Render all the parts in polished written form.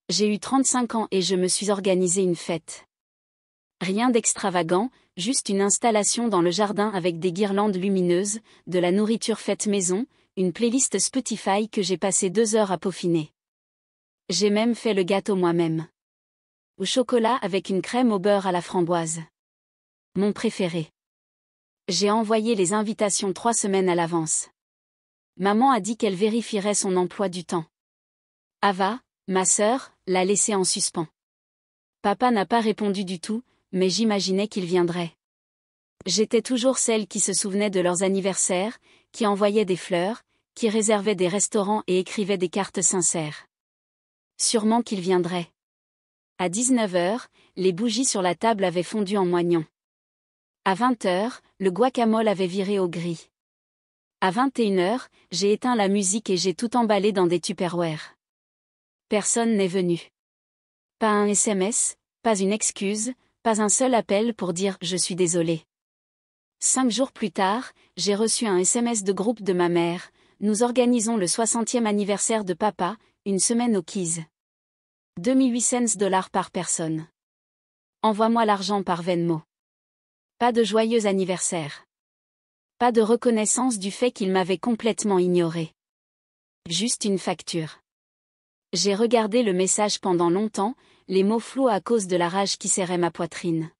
J'ai eu 35 ans et je me suis organisé une fête. Rien d'extravagant, juste une installation dans le jardin avec des guirlandes lumineuses, de la nourriture faite maison, une playlist Spotify que j'ai passé 2 heures à peaufiner. J'ai même fait le gâteau moi-même. Au chocolat avec une crème au beurre à la framboise. Mon préféré. J'ai envoyé les invitations 3 semaines à l'avance. Maman a dit qu'elle vérifierait son emploi du temps. Ava, ma sœur, l'a laissé en suspens. Papa n'a pas répondu du tout, mais j'imaginais qu'il viendrait. J'étais toujours celle qui se souvenait de leurs anniversaires, qui envoyait des fleurs, qui réservait des restaurants et écrivait des cartes sincères. Sûrement qu'il viendrait. À 19h, les bougies sur la table avaient fondu en moignant. À 20h, le guacamole avait viré au gris. À 21h, j'ai éteint la musique et j'ai tout emballé dans des Tupperware. Personne n'est venu. Pas un SMS, pas une excuse, pas un seul appel pour dire « je suis désolé ». 5 jours plus tard, j'ai reçu un SMS de groupe de ma mère. Nous organisons le 60e anniversaire de papa, une semaine au Keys. 2800$ par personne. Envoie-moi l'argent par Venmo. Pas de joyeux anniversaire. Pas de reconnaissance du fait qu'il m'avait complètement ignoré. Juste une facture. J'ai regardé le message pendant longtemps, les mots flous à cause de la rage qui serrait ma poitrine.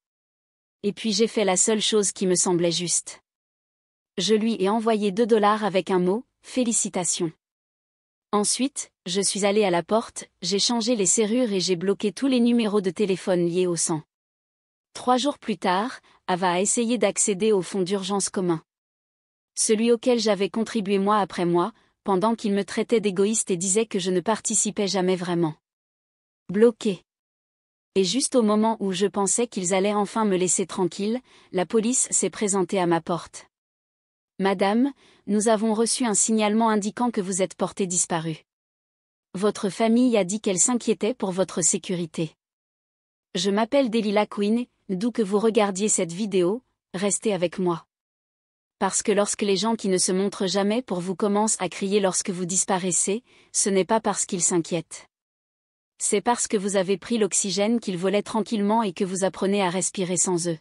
Et puis j'ai fait la seule chose qui me semblait juste. Je lui ai envoyé 2$ avec un mot, félicitations. Ensuite, je suis allée à la porte, j'ai changé les serrures et j'ai bloqué tous les numéros de téléphone liés au sang. 3 jours plus tard, Ava a essayé d'accéder au fonds d'urgence commun. Celui auquel j'avais contribué mois après mois, pendant qu'il me traitait d'égoïste et disait que je ne participais jamais vraiment. Bloqué. Et juste au moment où je pensais qu'ils allaient enfin me laisser tranquille, la police s'est présentée à ma porte. Madame, nous avons reçu un signalement indiquant que vous êtes portée disparue. Votre famille a dit qu'elle s'inquiétait pour votre sécurité. Je m'appelle Delilah Quinn, d'où que vous regardiez cette vidéo, restez avec moi. Parce que lorsque les gens qui ne se montrent jamais pour vous commencent à crier lorsque vous disparaissez, ce n'est pas parce qu'ils s'inquiètent. C'est parce que vous avez pris l'oxygène qu'ils volaient tranquillement et que vous apprenez à respirer sans eux.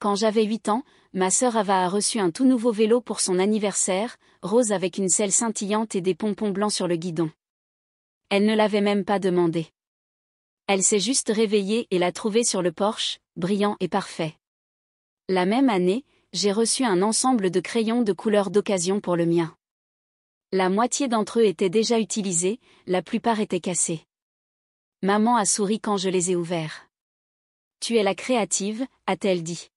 Quand j'avais 8 ans, ma sœur Ava a reçu un tout nouveau vélo pour son anniversaire, rose avec une selle scintillante et des pompons blancs sur le guidon. Elle ne l'avait même pas demandé. Elle s'est juste réveillée et l'a trouvé sur le porche, brillant et parfait. La même année, j'ai reçu un ensemble de crayons de couleur d'occasion pour le mien. La moitié d'entre eux étaient déjà utilisés, la plupart étaient cassés. Maman a souri quand je les ai ouverts. Tu es la créative, a-t-elle dit.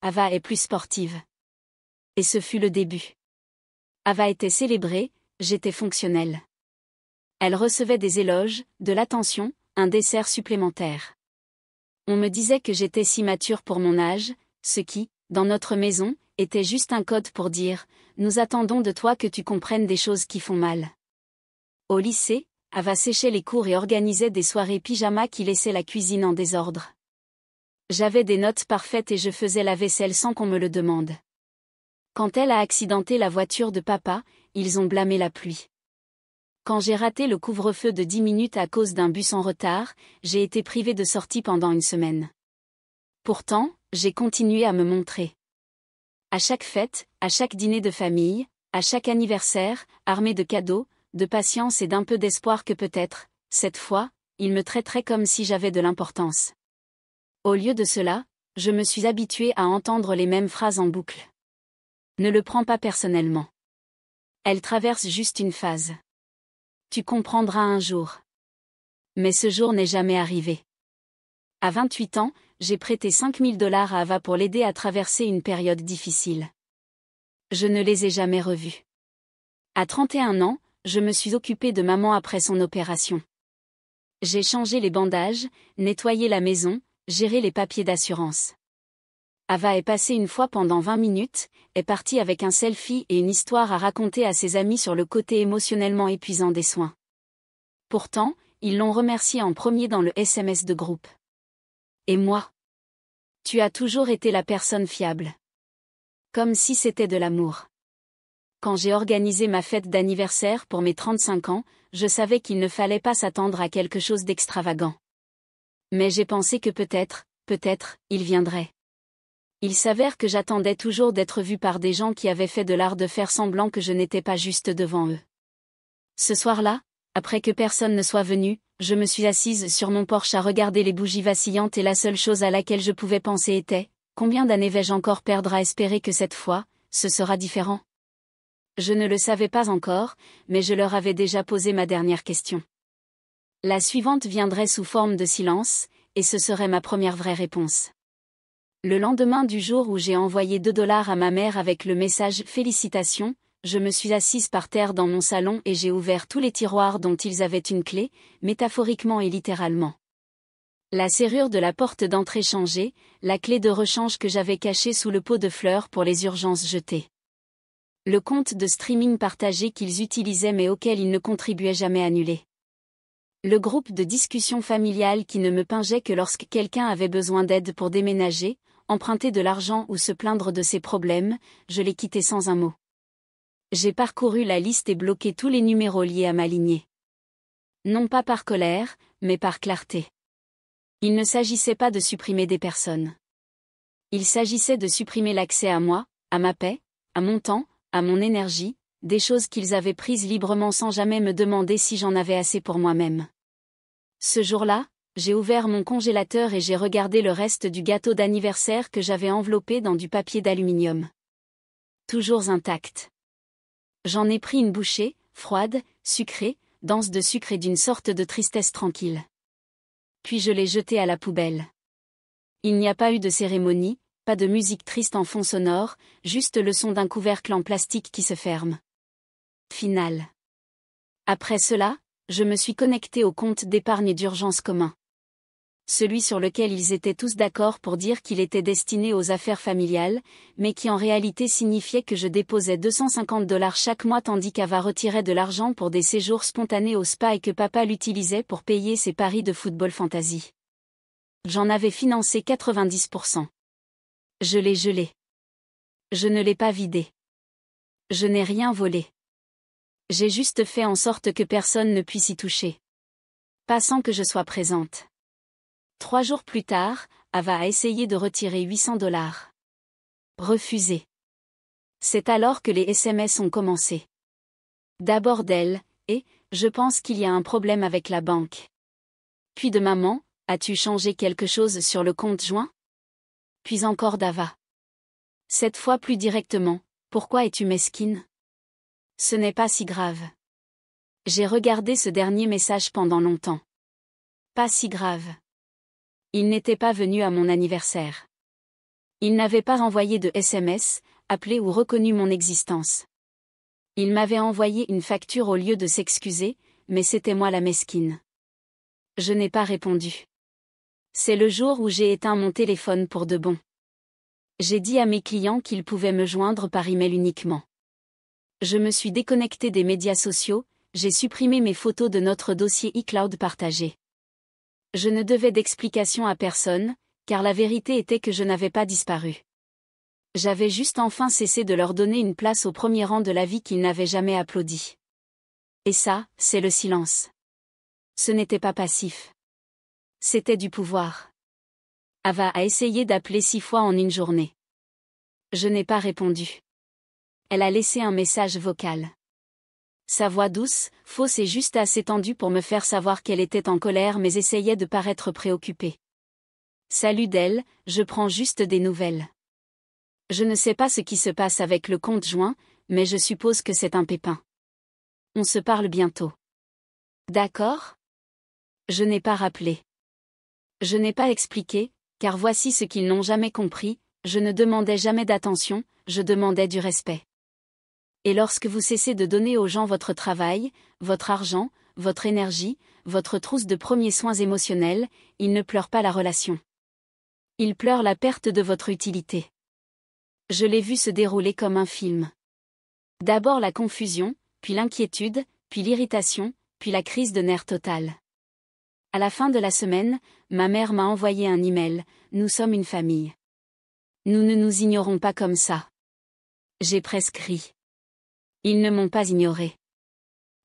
Ava est plus sportive. Et ce fut le début. Ava était célébrée, j'étais fonctionnelle. Elle recevait des éloges, de l'attention, un dessert supplémentaire. On me disait que j'étais si mature pour mon âge, ce qui, dans notre maison, était juste un code pour dire « Nous attendons de toi que tu comprennes des choses qui font mal ». Au lycée, Ava séchait les cours et organisait des soirées pyjama qui laissaient la cuisine en désordre. J'avais des notes parfaites et je faisais la vaisselle sans qu'on me le demande. Quand elle a accidenté la voiture de papa, ils ont blâmé la pluie. Quand j'ai raté le couvre-feu de 10 minutes à cause d'un bus en retard, j'ai été privée de sortie pendant une semaine. Pourtant, j'ai continué à me montrer. À chaque fête, à chaque dîner de famille, à chaque anniversaire, armée de cadeaux, de patience et d'un peu d'espoir que peut-être, cette fois, ils me traiteraient comme si j'avais de l'importance. Au lieu de cela, je me suis habituée à entendre les mêmes phrases en boucle. Ne le prends pas personnellement. Elle traverse juste une phase. Tu comprendras un jour. Mais ce jour n'est jamais arrivé. À 28 ans, j'ai prêté 5000$ à Ava pour l'aider à traverser une période difficile. Je ne les ai jamais revus. À 31 ans, je me suis occupée de maman après son opération. J'ai changé les bandages, nettoyé la maison, géré les papiers d'assurance. Ava est passée une fois pendant 20 minutes, est partie avec un selfie et une histoire à raconter à ses amis sur le côté émotionnellement épuisant des soins. Pourtant, ils l'ont remerciée en premier dans le SMS de groupe. Et moi? Tu as toujours été la personne fiable. Comme si c'était de l'amour. Quand j'ai organisé ma fête d'anniversaire pour mes 35 ans, je savais qu'il ne fallait pas s'attendre à quelque chose d'extravagant. Mais j'ai pensé que peut-être, il viendrait. Il s'avère que j'attendais toujours d'être vue par des gens qui avaient fait de l'art de faire semblant que je n'étais pas juste devant eux. Ce soir-là, après que personne ne soit venu, je me suis assise sur mon porche à regarder les bougies vacillantes et la seule chose à laquelle je pouvais penser était, combien d'années vais-je encore perdre à espérer que cette fois, ce sera différent? Je ne le savais pas encore, mais je leur avais déjà posé ma dernière question. La suivante viendrait sous forme de silence, et ce serait ma première vraie réponse. Le lendemain du jour où j'ai envoyé $2 à ma mère avec le message « Félicitations », je me suis assise par terre dans mon salon et j'ai ouvert tous les tiroirs dont ils avaient une clé, métaphoriquement et littéralement. La serrure de la porte d'entrée changée, la clé de rechange que j'avais cachée sous le pot de fleurs pour les urgences jetées. Le compte de streaming partagé qu'ils utilisaient mais auquel ils ne contribuaient jamais annulé. Le groupe de discussion familiale qui ne me pingeait que lorsque quelqu'un avait besoin d'aide pour déménager, emprunter de l'argent ou se plaindre de ses problèmes, je l'ai quitté sans un mot. J'ai parcouru la liste et bloqué tous les numéros liés à ma lignée. Non pas par colère, mais par clarté. Il ne s'agissait pas de supprimer des personnes. Il s'agissait de supprimer l'accès à moi, à ma paix, à mon temps, à mon énergie, des choses qu'ils avaient prises librement sans jamais me demander si j'en avais assez pour moi-même. Ce jour-là, j'ai ouvert mon congélateur et j'ai regardé le reste du gâteau d'anniversaire que j'avais enveloppé dans du papier d'aluminium. Toujours intact. J'en ai pris une bouchée, froide, sucrée, dense de sucre et d'une sorte de tristesse tranquille. Puis je l'ai jeté à la poubelle. Il n'y a pas eu de cérémonie, pas de musique triste en fond sonore, juste le son d'un couvercle en plastique qui se ferme. Final. Après cela, je me suis connectée au compte d'épargne d'urgence commun. Celui sur lequel ils étaient tous d'accord pour dire qu'il était destiné aux affaires familiales, mais qui en réalité signifiait que je déposais $250 chaque mois tandis qu'Ava retirait de l'argent pour des séjours spontanés au spa et que papa l'utilisait pour payer ses paris de football fantasy. J'en avais financé 90%. Je l'ai gelé. Je ne l'ai pas vidé. Je n'ai rien volé. J'ai juste fait en sorte que personne ne puisse y toucher. Pas sans que je sois présente. 3 jours plus tard, Ava a essayé de retirer $800. Refusé. C'est alors que les SMS ont commencé. D'abord d'elle, et, je pense qu'il y a un problème avec la banque. Puis de maman, as-tu changé quelque chose sur le compte joint? Puis encore d'Ava. Cette fois plus directement, pourquoi es-tu mesquine? Ce n'est pas si grave. J'ai regardé ce dernier message pendant longtemps. Pas si grave. Il n'était pas venu à mon anniversaire. Il n'avait pas envoyé de SMS, appelé ou reconnu mon existence. Il m'avait envoyé une facture au lieu de s'excuser, mais c'était moi la mesquine. Je n'ai pas répondu. C'est le jour où j'ai éteint mon téléphone pour de bon. J'ai dit à mes clients qu'ils pouvaient me joindre par email uniquement. Je me suis déconnectée des médias sociaux, j'ai supprimé mes photos de notre dossier iCloud partagé. Je ne devais d'explication à personne, car la vérité était que je n'avais pas disparu. J'avais juste enfin cessé de leur donner une place au premier rang de la vie qu'ils n'avaient jamais applaudi. Et ça, c'est le silence. Ce n'était pas passif. C'était du pouvoir. Ava a essayé d'appeler 6 fois en une journée. Je n'ai pas répondu. Elle a laissé un message vocal. Sa voix douce, fausse et juste assez tendue pour me faire savoir qu'elle était en colère mais essayait de paraître préoccupée. Salut d'elle, je prends juste des nouvelles. Je ne sais pas ce qui se passe avec le compte joint, mais je suppose que c'est un pépin. On se parle bientôt. D'accord? Je n'ai pas rappelé. Je n'ai pas expliqué, car voici ce qu'ils n'ont jamais compris, je ne demandais jamais d'attention, je demandais du respect. Et lorsque vous cessez de donner aux gens votre travail, votre argent, votre énergie, votre trousse de premiers soins émotionnels, ils ne pleurent pas la relation. Ils pleurent la perte de votre utilité. Je l'ai vu se dérouler comme un film. D'abord la confusion, puis l'inquiétude, puis l'irritation, puis la crise de nerfs totale. À la fin de la semaine, ma mère m'a envoyé un email, nous sommes une famille. Nous ne nous ignorons pas comme ça. J'ai presque ri. Ils ne m'ont pas ignoré.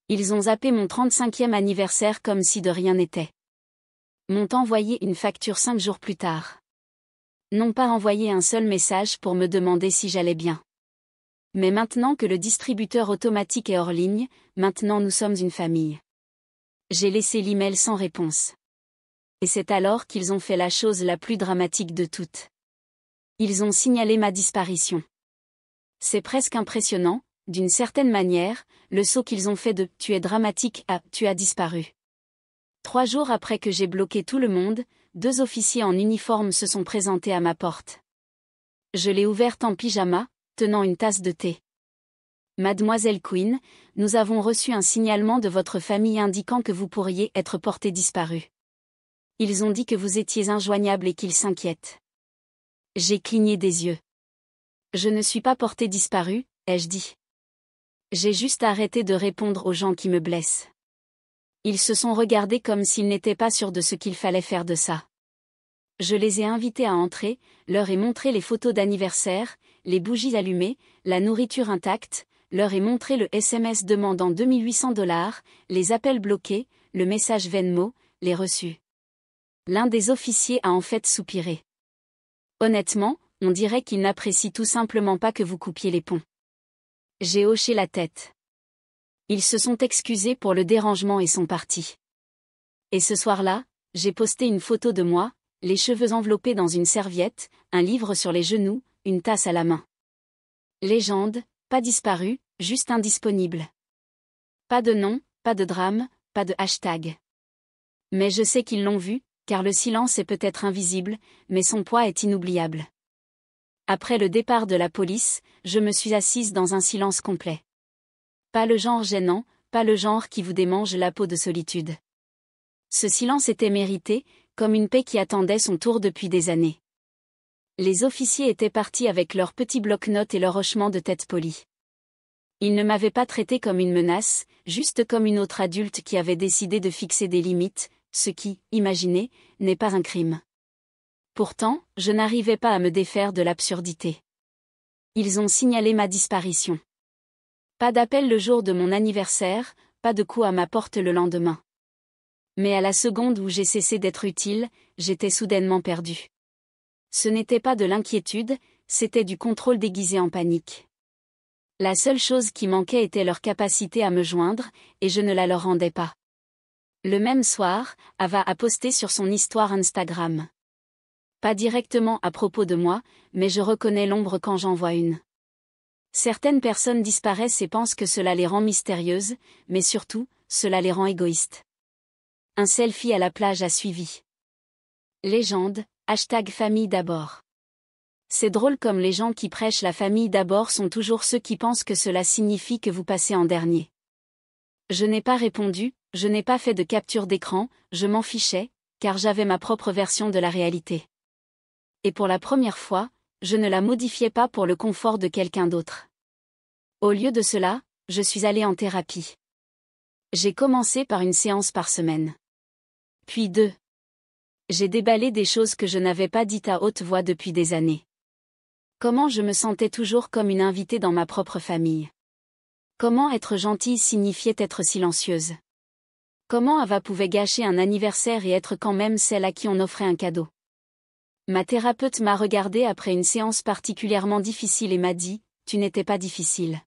Ils ont zappé mon 35e anniversaire comme si de rien n'était. M'ont envoyé une facture 5 jours plus tard. N'ont pas envoyé un seul message pour me demander si j'allais bien. Mais maintenant que le distributeur automatique est hors ligne, maintenant nous sommes une famille. J'ai laissé l'email sans réponse. Et c'est alors qu'ils ont fait la chose la plus dramatique de toutes. Ils ont signalé ma disparition. C'est presque impressionnant, d'une certaine manière, le saut qu'ils ont fait de « tu es dramatique » à « tu as disparu ». 3 jours après que j'ai bloqué tout le monde, 2 officiers en uniforme se sont présentés à ma porte. Je l'ai ouverte en pyjama, tenant une tasse de thé. Mademoiselle Quinn, nous avons reçu un signalement de votre famille indiquant que vous pourriez être portée disparue. Ils ont dit que vous étiez injoignable et qu'ils s'inquiètent. J'ai cligné des yeux. Je ne suis pas portée disparue, ai-je dit. J'ai juste arrêté de répondre aux gens qui me blessent. Ils se sont regardés comme s'ils n'étaient pas sûrs de ce qu'il fallait faire de ça. Je les ai invités à entrer, leur ai montré les photos d'anniversaire, les bougies allumées, la nourriture intacte, leur ai montré le SMS demandant $2800, les appels bloqués, le message Venmo, les reçus. L'un des officiers a en fait soupiré. Honnêtement, on dirait qu'il n'apprécie tout simplement pas que vous coupiez les ponts. J'ai hoché la tête. Ils se sont excusés pour le dérangement et sont partis. Et ce soir-là, j'ai posté une photo de moi, les cheveux enveloppés dans une serviette, un livre sur les genoux, une tasse à la main. Légende, pas disparu, juste indisponible. Pas de nom, pas de drame, pas de hashtag. Mais je sais qu'ils l'ont vu, car le silence est peut-être invisible, mais son poids est inoubliable. Après le départ de la police, je me suis assise dans un silence complet. Pas le genre gênant, pas le genre qui vous démange la peau de solitude. Ce silence était mérité, comme une paix qui attendait son tour depuis des années. Les officiers étaient partis avec leurs petits bloc-notes et leurs hochements de tête polis. Ils ne m'avaient pas traité comme une menace, juste comme une autre adulte qui avait décidé de fixer des limites, ce qui, imaginez, n'est pas un crime. Pourtant, je n'arrivais pas à me défaire de l'absurdité. Ils ont signalé ma disparition. Pas d'appel le jour de mon anniversaire, pas de coup à ma porte le lendemain. Mais à la seconde où j'ai cessé d'être utile, j'étais soudainement perdue. Ce n'était pas de l'inquiétude, c'était du contrôle déguisé en panique. La seule chose qui manquait était leur capacité à me joindre, et je ne la leur rendais pas. Le même soir, Ava a posté sur son histoire Instagram. Pas directement à propos de moi, mais je reconnais l'ombre quand j'en vois une. Certaines personnes disparaissent et pensent que cela les rend mystérieuses, mais surtout, cela les rend égoïstes. Un selfie à la plage a suivi. Légende, #famille d'abord. C'est drôle comme les gens qui prêchent la famille d'abord sont toujours ceux qui pensent que cela signifie que vous passez en dernier. Je n'ai pas répondu, je n'ai pas fait de capture d'écran, je m'en fichais, car j'avais ma propre version de la réalité. Et pour la première fois, je ne la modifiais pas pour le confort de quelqu'un d'autre. Au lieu de cela, je suis allée en thérapie. J'ai commencé par une séance par semaine. Puis 2. J'ai déballé des choses que je n'avais pas dites à haute voix depuis des années. Comment je me sentais toujours comme une invitée dans ma propre famille. Comment être gentille signifiait être silencieuse. Comment Ava pouvait gâcher un anniversaire et être quand même celle à qui on offrait un cadeau. Ma thérapeute m'a regardée après une séance particulièrement difficile et m'a dit « Tu n'étais pas difficile.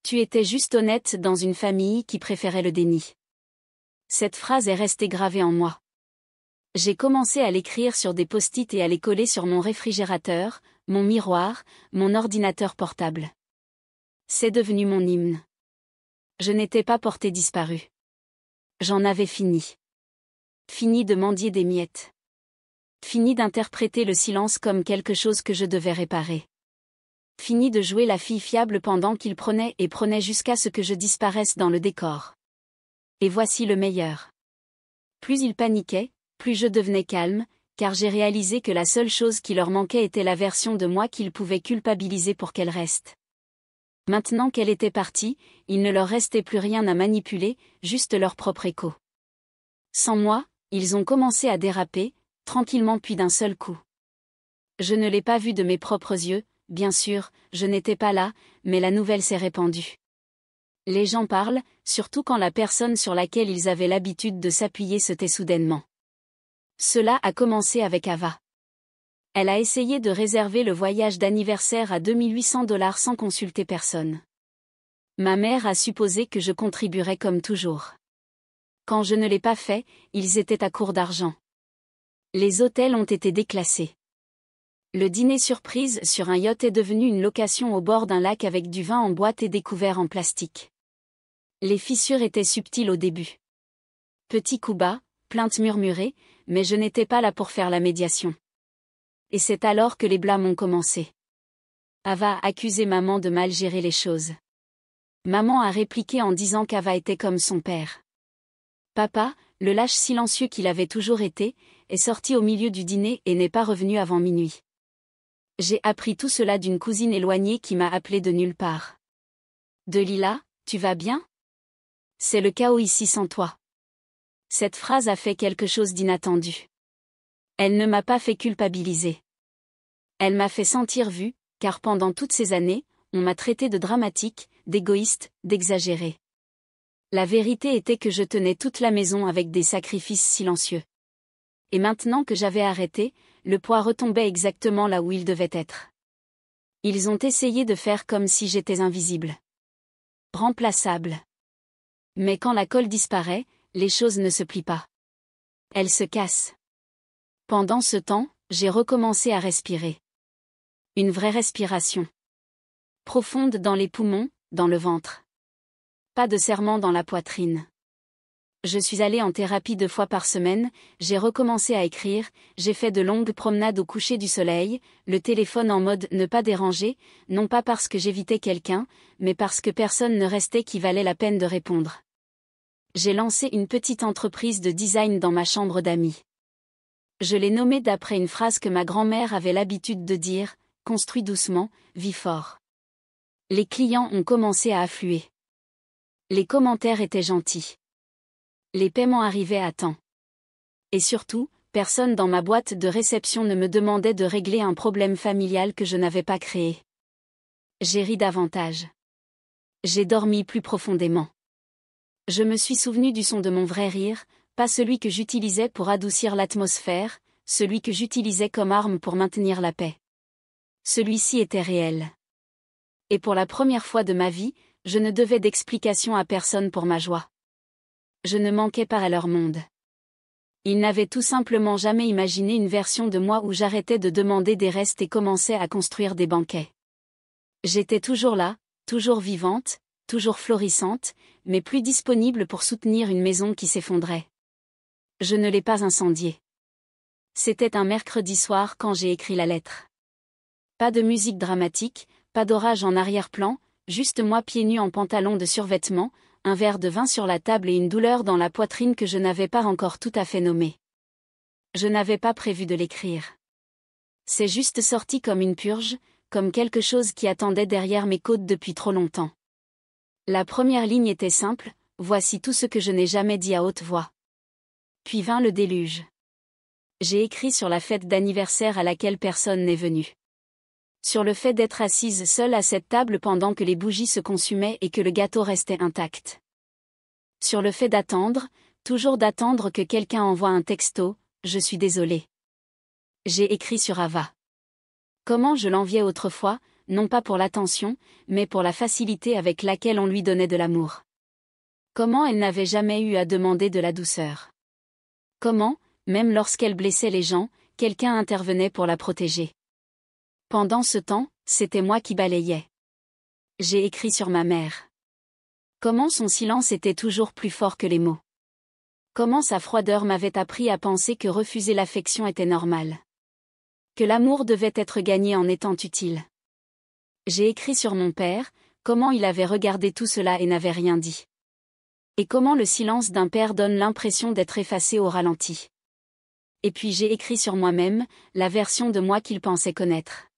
Tu étais juste honnête dans une famille qui préférait le déni. » Cette phrase est restée gravée en moi. J'ai commencé à l'écrire sur des post-it et à les coller sur mon réfrigérateur, mon miroir, mon ordinateur portable. C'est devenu mon hymne. Je n'étais pas portée disparue. J'en avais fini. Fini de mendier des miettes. Fini d'interpréter le silence comme quelque chose que je devais réparer. Fini de jouer la fille fiable pendant qu'il prenait et prenait jusqu'à ce que je disparaisse dans le décor. Et voici le meilleur. Plus ils paniquaient, plus je devenais calme, car j'ai réalisé que la seule chose qui leur manquait était la version de moi qu'ils pouvaient culpabiliser pour qu'elle reste. Maintenant qu'elle était partie, il ne leur restait plus rien à manipuler, juste leur propre écho. Sans moi, ils ont commencé à déraper, tranquillement puis d'un seul coup. Je ne l'ai pas vu de mes propres yeux, bien sûr, je n'étais pas là, mais la nouvelle s'est répandue. Les gens parlent, surtout quand la personne sur laquelle ils avaient l'habitude de s'appuyer se tait soudainement. Cela a commencé avec Ava. Elle a essayé de réserver le voyage d'anniversaire à $2800 sans consulter personne. Ma mère a supposé que je contribuerais comme toujours. Quand je ne l'ai pas fait, ils étaient à court d'argent. Les hôtels ont été déclassés. Le dîner surprise sur un yacht est devenu une location au bord d'un lac avec du vin en boîte et des couverts en plastique. Les fissures étaient subtiles au début. Petit coup bas, plainte murmurée, mais je n'étais pas là pour faire la médiation. Et c'est alors que les blâmes ont commencé. Ava a accusé maman de mal gérer les choses. Maman a répliqué en disant qu'Ava était comme son père. Papa, le lâche silencieux qu'il avait toujours été, est sorti au milieu du dîner et n'est pas revenu avant minuit. J'ai appris tout cela d'une cousine éloignée qui m'a appelé de nulle part. Delila, tu vas bien? C'est le chaos ici sans toi. Cette phrase a fait quelque chose d'inattendu. Elle ne m'a pas fait culpabiliser. Elle m'a fait sentir vue, car pendant toutes ces années, on m'a traité de dramatique, d'égoïste, d'exagéré. La vérité était que je tenais toute la maison avec des sacrifices silencieux. Et maintenant que j'avais arrêté, le poids retombait exactement là où il devait être. Ils ont essayé de faire comme si j'étais invisible. Remplaçable. Mais quand la colle disparaît, les choses ne se plient pas. Elles se cassent. Pendant ce temps, j'ai recommencé à respirer. Une vraie respiration. Profonde dans les poumons, dans le ventre. Pas de serrement dans la poitrine. Je suis allée en thérapie 2 fois par semaine, j'ai recommencé à écrire, j'ai fait de longues promenades au coucher du soleil, le téléphone en mode ne pas déranger, non pas parce que j'évitais quelqu'un, mais parce que personne ne restait qui valait la peine de répondre. J'ai lancé une petite entreprise de design dans ma chambre d'amis. Je l'ai nommée d'après une phrase que ma grand-mère avait l'habitude de dire, construis doucement, vis fort. Les clients ont commencé à affluer. Les commentaires étaient gentils. Les paiements arrivaient à temps. Et surtout, personne dans ma boîte de réception ne me demandait de régler un problème familial que je n'avais pas créé. J'ai ri davantage. J'ai dormi plus profondément. Je me suis souvenu du son de mon vrai rire, pas celui que j'utilisais pour adoucir l'atmosphère, celui que j'utilisais comme arme pour maintenir la paix. Celui-ci était réel. Et pour la première fois de ma vie, je ne devais d'explication à personne pour ma joie. Je ne manquais pas à leur monde. Ils n'avaient tout simplement jamais imaginé une version de moi où j'arrêtais de demander des restes et commençais à construire des banquets. J'étais toujours là, toujours vivante, toujours florissante, mais plus disponible pour soutenir une maison qui s'effondrait. Je ne l'ai pas incendiée. C'était un mercredi soir quand j'ai écrit la lettre. Pas de musique dramatique, pas d'orage en arrière-plan, juste moi pieds nus en pantalon de survêtement, un verre de vin sur la table et une douleur dans la poitrine que je n'avais pas encore tout à fait nommée. Je n'avais pas prévu de l'écrire. C'est juste sorti comme une purge, comme quelque chose qui attendait derrière mes côtes depuis trop longtemps. La première ligne était simple, voici tout ce que je n'ai jamais dit à haute voix. Puis vint le déluge. J'ai écrit sur la fête d'anniversaire à laquelle personne n'est venu. Sur le fait d'être assise seule à cette table pendant que les bougies se consumaient et que le gâteau restait intact. Sur le fait d'attendre, toujours d'attendre que quelqu'un envoie un texto, je suis désolée. J'ai écrit sur Ava. Comment je l'enviais autrefois, non pas pour l'attention, mais pour la facilité avec laquelle on lui donnait de l'amour. Comment elle n'avait jamais eu à demander de la douceur. Comment, même lorsqu'elle blessait les gens, quelqu'un intervenait pour la protéger. Pendant ce temps, c'était moi qui balayais. J'ai écrit sur ma mère. Comment son silence était toujours plus fort que les mots. Comment sa froideur m'avait appris à penser que refuser l'affection était normal. Que l'amour devait être gagné en étant utile. J'ai écrit sur mon père, comment il avait regardé tout cela et n'avait rien dit. Et comment le silence d'un père donne l'impression d'être effacé au ralenti. Et puis j'ai écrit sur moi-même, la version de moi qu'il pensait connaître.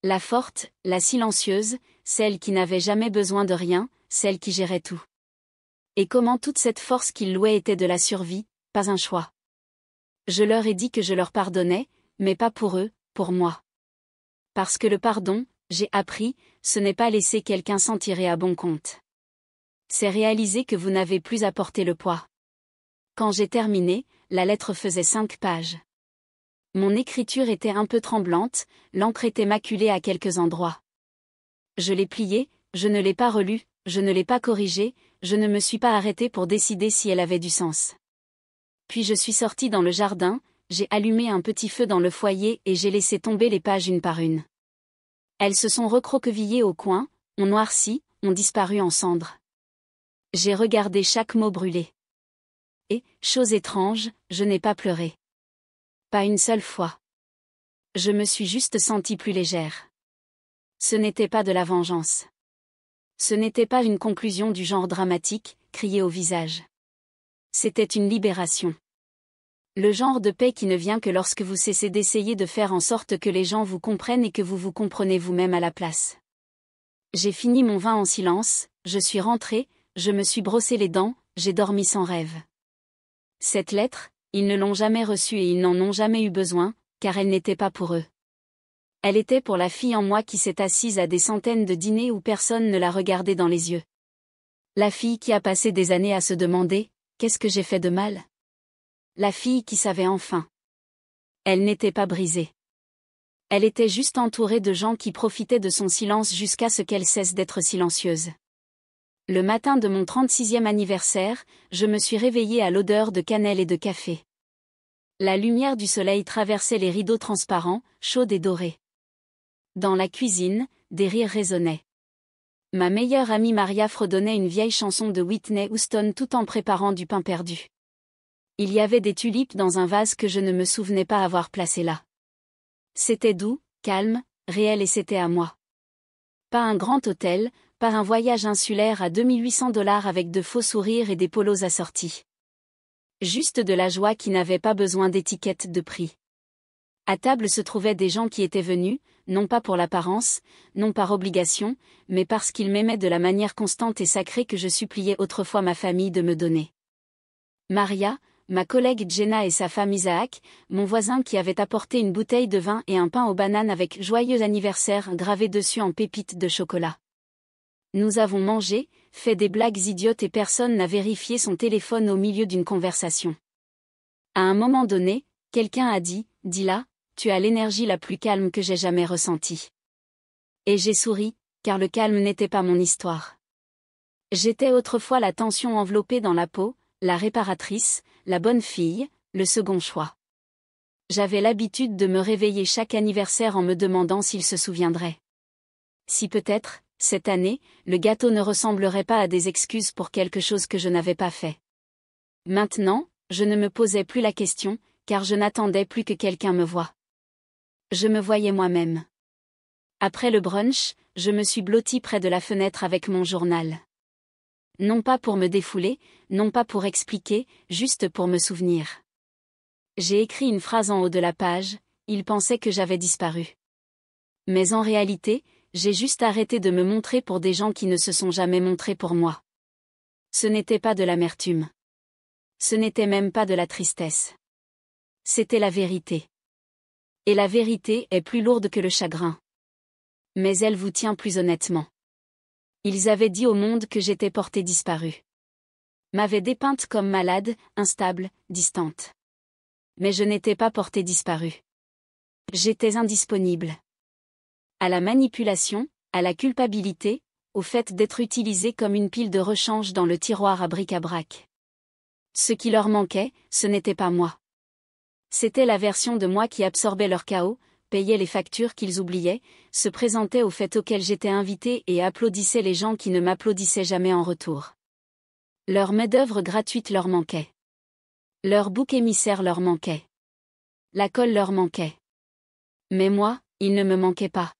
La forte, la silencieuse, celle qui n'avait jamais besoin de rien, celle qui gérait tout. Et comment toute cette force qu'il louait était de la survie, pas un choix. Je leur ai dit que je leur pardonnais, mais pas pour eux, pour moi. Parce que le pardon, j'ai appris, ce n'est pas laisser quelqu'un s'en tirer à bon compte. C'est réaliser que vous n'avez plus à porter le poids. Quand j'ai terminé, la lettre faisait 5 pages. Mon écriture était un peu tremblante, l'encre était maculée à quelques endroits. Je l'ai pliée, je ne l'ai pas relue, je ne l'ai pas corrigée, je ne me suis pas arrêtée pour décider si elle avait du sens. Puis je suis sortie dans le jardin, j'ai allumé un petit feu dans le foyer et j'ai laissé tomber les pages une par une. Elles se sont recroquevillées au coin, ont noirci, ont disparu en cendres. J'ai regardé chaque mot brûler. Et, chose étrange, je n'ai pas pleuré. Pas une seule fois. Je me suis juste sentie plus légère. Ce n'était pas de la vengeance. Ce n'était pas une conclusion du genre dramatique, criée au visage. C'était une libération. Le genre de paix qui ne vient que lorsque vous cessez d'essayer de faire en sorte que les gens vous comprennent et que vous vous comprenez vous-même à la place. J'ai fini mon vin en silence, je suis rentrée, je me suis brossé les dents, j'ai dormi sans rêve. Cette lettre, ils ne l'ont jamais reçue et ils n'en ont jamais eu besoin, car elle n'était pas pour eux. Elle était pour la fille en moi qui s'est assise à des centaines de dîners où personne ne la regardait dans les yeux. La fille qui a passé des années à se demander « Qu'est-ce que j'ai fait de mal ?» La fille qui savait enfin. Elle n'était pas brisée. Elle était juste entourée de gens qui profitaient de son silence jusqu'à ce qu'elle cesse d'être silencieuse. Le matin de mon 36e anniversaire, je me suis réveillée à l'odeur de cannelle et de café. La lumière du soleil traversait les rideaux transparents, chauds et dorés. Dans la cuisine, des rires résonnaient. Ma meilleure amie Maria fredonnait une vieille chanson de Whitney Houston tout en préparant du pain perdu. Il y avait des tulipes dans un vase que je ne me souvenais pas avoir placé là. C'était doux, calme, réel et c'était à moi. Pas un grand hôtel, pas un voyage insulaire à $2800 avec de faux sourires et des polos assortis. Juste de la joie qui n'avait pas besoin d'étiquette de prix. À table se trouvaient des gens qui étaient venus, non pas pour l'apparence, non par obligation, mais parce qu'ils m'aimaient de la manière constante et sacrée que je suppliais autrefois ma famille de me donner. Maria, ma collègue Jenna et sa femme Isaac, mon voisin qui avait apporté une bouteille de vin et un pain aux bananes avec « Joyeux anniversaire » gravé dessus en pépites de chocolat. Nous avons mangé, fait des blagues idiotes et personne n'a vérifié son téléphone au milieu d'une conversation. À un moment donné, quelqu'un a dit « Dis-la, tu as l'énergie la plus calme que j'ai jamais ressentie. » Et j'ai souri, car le calme n'était pas mon histoire. J'étais autrefois la tension enveloppée dans la peau, la réparatrice, la bonne fille, le second choix. J'avais l'habitude de me réveiller chaque anniversaire en me demandant s'il se souviendrait. Si peut-être, cette année, le gâteau ne ressemblerait pas à des excuses pour quelque chose que je n'avais pas fait. Maintenant, je ne me posais plus la question, car je n'attendais plus que quelqu'un me voie. Je me voyais moi-même. Après le brunch, je me suis blottie près de la fenêtre avec mon journal. Non pas pour me défouler, non pas pour expliquer, juste pour me souvenir. J'ai écrit une phrase en haut de la page, il pensait que j'avais disparu. Mais en réalité, j'ai juste arrêté de me montrer pour des gens qui ne se sont jamais montrés pour moi. Ce n'était pas de l'amertume. Ce n'était même pas de la tristesse. C'était la vérité. Et la vérité est plus lourde que le chagrin. Mais elle vous tient plus honnêtement. Ils avaient dit au monde que j'étais portée disparue. M'avaient dépeinte comme malade, instable, distante. Mais je n'étais pas portée disparue. J'étais indisponible. À la manipulation, à la culpabilité, au fait d'être utilisée comme une pile de rechange dans le tiroir à bric-à-brac. Ce qui leur manquait, ce n'était pas moi. C'était la version de moi qui absorbait leur chaos, payait les factures qu'ils oubliaient, se présentait aux fêtes auxquelles j'étais invitée et applaudissait les gens qui ne m'applaudissaient jamais en retour. Leur main-d'œuvre gratuite leur manquait. Leur bouc émissaire leur manquait. La colle leur manquait. Mais moi, il ne me manquait pas.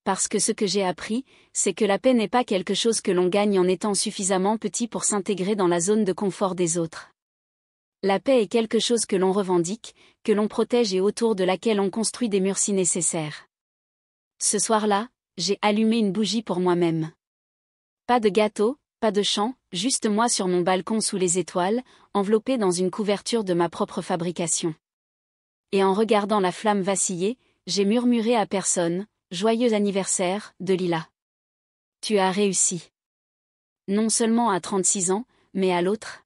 Parce que ce que j'ai appris, c'est que la paix n'est pas quelque chose que l'on gagne en étant suffisamment petit pour s'intégrer dans la zone de confort des autres. La paix est quelque chose que l'on revendique, que l'on protège et autour de laquelle on construit des murs si nécessaires. Ce soir-là, j'ai allumé une bougie pour moi-même. Pas de gâteau, pas de chant, juste moi sur mon balcon sous les étoiles, enveloppé dans une couverture de ma propre fabrication. Et en regardant la flamme vaciller, j'ai murmuré à personne, « Joyeux anniversaire, Delilah. Tu as réussi. » Non seulement à 36 ans, mais à l'autre.